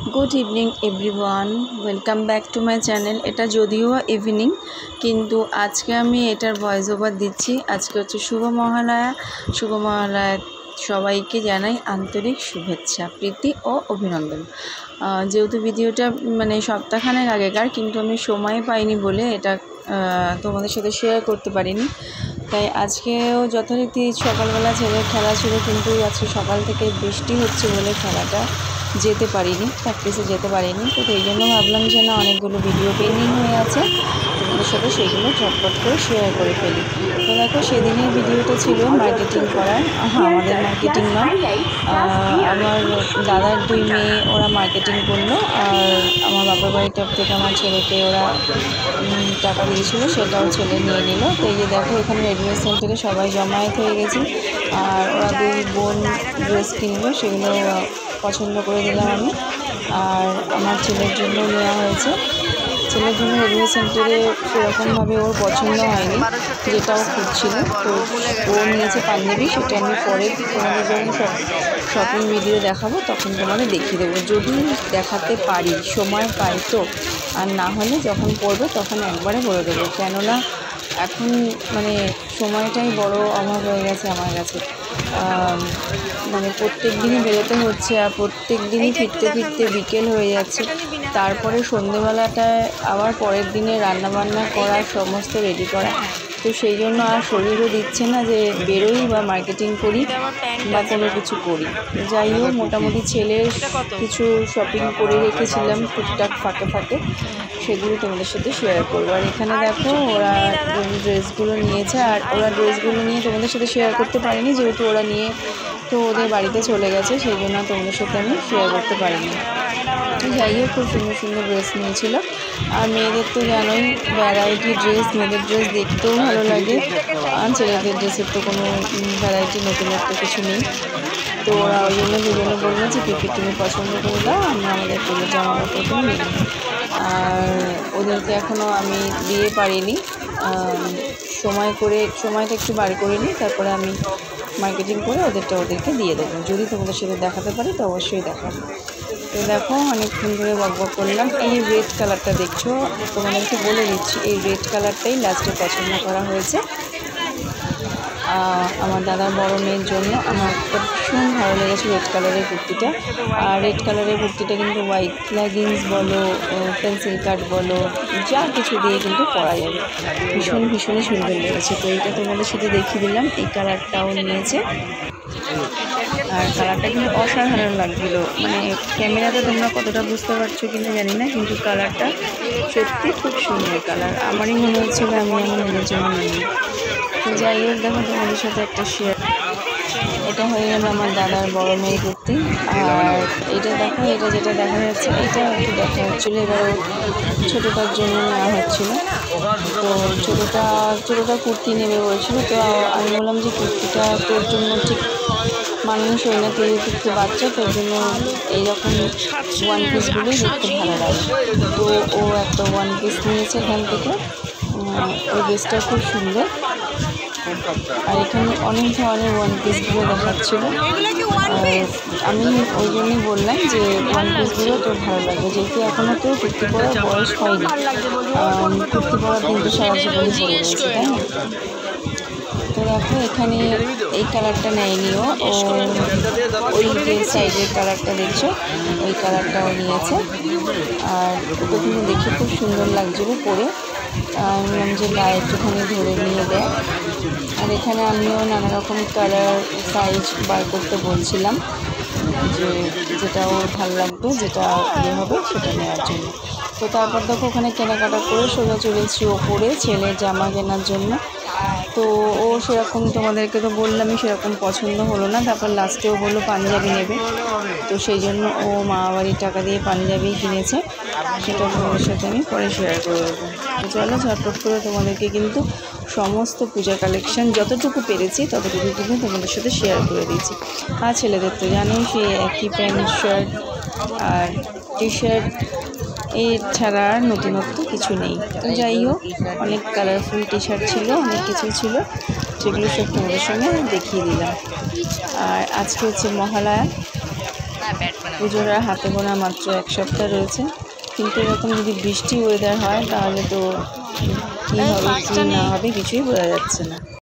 Good evening everyone welcome back to my channel. এটা যদিও evening কিন্তু আজকে আমি এটার ভয়েস ওভার দিচ্ছি। আজকে হচ্ছে শুভ মহালয়া সবাইকে জানাই আন্তরিক শুভেচ্ছা প্রীতি ও অভিনন্দন। যেহেতু ভিডিওটা মানে সপ্তাহখানেক আগেকার, কিন্তু আমি সময় পাইনি বলে এটা তোমাদের সাথে শেয়ার করতে পারিনি। তাই আজকেও যথারীতি সকালবেলা ছেলের খেলা ছিল, কিন্তু আজকে সকাল থেকে বৃষ্টি হচ্ছে বলে খেলাটা যেতে পারিনি, প্র্যাকটিসে যেতে পারিনি। তো এই জন্য ভাবলাম যে না, অনেকগুলো ভিডিও পেন্ডিং হয়ে আছে, তোমাদের সাথে সেইগুলো ঝটপট করে শেয়ার করে ফেলি। তো দেখো, সেদিনের ভিডিওটা ছিল মার্কেটিং করার। আমাদের মার্কেটিং নয়, আমার দাদার 2 মেয়ে ওরা মার্কেটিং করলো, আর আমার বাবার বাড়ির তরফ থেকে আমার ছেলেকে ওরা টাকা দিয়েছিলো, সেটাও ছেলে নিয়ে নিল। তো এই যে দেখো, এখানে রেডিমেড সেন্টারে সবাই জমায়েত হয়ে গেছে, আর ওরা 2 বোন ড্রেস কিনলো, সেগুলো পছন্দ করে দিলাম আমি। আর আমার ছেলের জন্য নেওয়া হয়েছে। ছেলের জন্য রেডিমেড সেন্টারে সেরকমভাবে ওর পছন্দ হয়নি, যেটাও খুঁজছিল। তো ও নিয়েছে পাঞ্জাবি, সেটা আমি পরে তোমাদের যখন শপিং ভিডিও দেখাবো তখন তোমাদের দেখিয়ে দেবো, যদি দেখাতে পারি, সময় পাই তো। আর না হলে যখন পড়বে তখন একবারে বলে দেবো, কেননা এখন মানে সময়টাই বড় অভাব হয়ে গেছে আমার কাছে। মানে প্রত্যেক দিনই বেরোতে হচ্ছে, আর প্রত্যেক দিনই ফিরতে ফিরতে বিকেল হয়ে যাচ্ছে। তারপরে সন্ধেবেলাটায় আবার পরের দিনে রান্নাবান্না করা, সমস্ত রেডি করা। তো সেই জন্য আর শরীরও দিচ্ছে না যে বেরোই বা মার্কেটিং করি বা কোনো কিছু করি। যাই হোক, মোটামুটি ছেলের কিছু শপিং করে রেখেছিলাম টুকটাক ফাঁকে ফাঁকে, সেগুলো তোমাদের সাথে শেয়ার করবো। আর এখানে দেখো, ওরা ড্রেসগুলো নিয়েছে, আর ওরা ড্রেসগুলো নিয়ে তোমাদের সাথে শেয়ার করতে পারিনি, যেহেতু ওরা নিয়ে তো ওদের বাড়িতে চলে গেছে, সেই জন্য তোমাদের সাথে আমি শেয়ার করতে পারিনি। যাই হোক, খুব সুন্দর সুন্দর ড্রেস নিয়েছিল। আর মেয়েদের তো জানোই, ভ্যারাইটি ড্রেস, মেয়েদের ড্রেস দেখতেও ভালো লাগে, আর ছেলেদের ড্রেসের তো কোনো ভ্যারাইটি নতুনত্ব কিছু নেই। তো ওরা ওই জন্য দুজনে বললো যে পিপি তুমি পছন্দ করে দাও, আমরা আমাদের পুজোর জামা কাপড়গুলো নিই। আর ওদেরকে এখনও আমি দিয়ে পারিনি, সময়টা একটু বার করে নিই, তারপরে আমি মার্কেটিং করে ওদেরকে দিয়ে দেবো। যদি তোমাদের সাথে দেখাতে পারি তো অবশ্যই দেখাবো। তো দেখো, অনেকক্ষণ ধরে বকবক করলাম। এই রেড কালারটা দেখছো, তোমাদেরকে বলে দিচ্ছি, এই রেড কালারটাই লাস্টে পছন্দ করা হয়েছে আমার দাদার বড় মেয়ের জন্য। আমার ভীষণ ভালো লেগেছে রেড কালারের কুর্তিটা। আর রেড কালারের কুর্তিটা কিন্তু হোয়াইট লেগিংস বলো, পেন্সিল কাট বলো, যা কিছু দিয়ে কিন্তু পরা যাবে। ভীষণই সুন্দর লেগেছে। তো এইটা তোমাদের সাথে দেখিয়ে দিলাম। এই কালারটাও নিয়েছে, আর কালারটা কিন্তু অসাধারণ লাগছিলো। মানে ক্যামেরাতে তোমরা কতটা বুঝতে পারছো কিনা জানি না, কিন্তু কালারটা সত্যি খুব সুন্দর কালার। আমারই মনে হচ্ছিল আমি আমার নিজের জন্য নিই। তো যাই হোক, দেখো তোমাদের সাথে একটা শেয়ার। এটা হয়ে গেল আমার দাদার বড় মেয়ে কুর্তি। আর এটা দেখো, এটা যেটা দেখা যাচ্ছে, এটা একটু দেখা হচ্ছিলো। এবার ছোটোটার জন্য নেওয়া হচ্ছিলো। তো ছোটোটা কুর্তি নেবে বলছিল। তো আমি বললাম যে কুর্তিটা তোর জন্য ঠিক মানানসই না, তুই একটু বাচ্চা, তোর জন্য এইরকম 1 পিসগুলোই দেখতে ভালো লাগে। তো ও একটা 1 পিস নিয়েছে এখান থেকে। ওই ড্রেসটা খুব সুন্দর। আর এখানে অনেক ধরনের 1 পিসগুলো দেখাচ্ছিলো। আমি ওই জন্যই বললাম যে 1 পিসগুলো তোর ভালো লাগবে, যেহেতু এখনও তো কুর্তি পরার বয়স হয়নি। কুর্তি পরা কিন্তু সারা জীবনই পরে রয়েছে, তাই না? তো দেখো, এখানে এই কালারটা নেয়নিও, ও ওই যে সাইডের কালারটা দেখছো, ওই কালারটাও নিয়েছে। আর ওটা কিন্তু দেখে খুব সুন্দর লাগছিলো পরে। আমি বললাম যে গায়ে একটুখানি ধরে নিয়ে দেয়। আর এখানে আমিও নানা রকম কালার সাইজ বার করতে বলছিলাম, যে যেটা ওর ভালো লাগবে, যেটা ইয়ে হবে সেটা নেওয়ার জন্য। তো তারপর দেখো, ওখানে কেনাকাটা করে সোজা চলে এসেছি ওপরে ছেলের জামা কেনার জন্য। তো ও সেরকম, তোমাদেরকে তো বললামই, সেরকম পছন্দ হলো না। তারপর লাস্টেও বললো পাঞ্জাবি নেবে, তো সেই জন্য ও মামাবাড়ির টাকা দিয়ে পাঞ্জাবি কিনেছে। সেটা তোমাদের সাথে আমি পরে শেয়ার করে দেবো। তো চলো, ঝটপট করে তোমাদেরকে কিন্তু সমস্ত পূজা কালেকশান যতটুকু পেরেছি ততটুকু কিন্তু তোমাদের সাথে শেয়ার করে দিয়েছি। আর ছেলেদের তো জানোই, সেই একই প্যান্ট শার্ট আর টি শার্ট, এর ছাড়া আর নতুনত্ব কিছু নেই। তো যাই হোক, অনেক কালারফুল টি শার্ট ছিল, অনেক কিছু ছিল, যেগুলো সব তোমাদের সঙ্গে দেখিয়ে দিলাম। আর আজকে হচ্ছে মহালয়া, পুজোর আর হাতে গোনা মাত্র 1 সপ্তাহ রয়েছে, কিন্তু এরকম যদি বৃষ্টি ওয়েদার হয় তাহলে তো কী হবে কী না হবে কিছুই বোঝা যাচ্ছে না।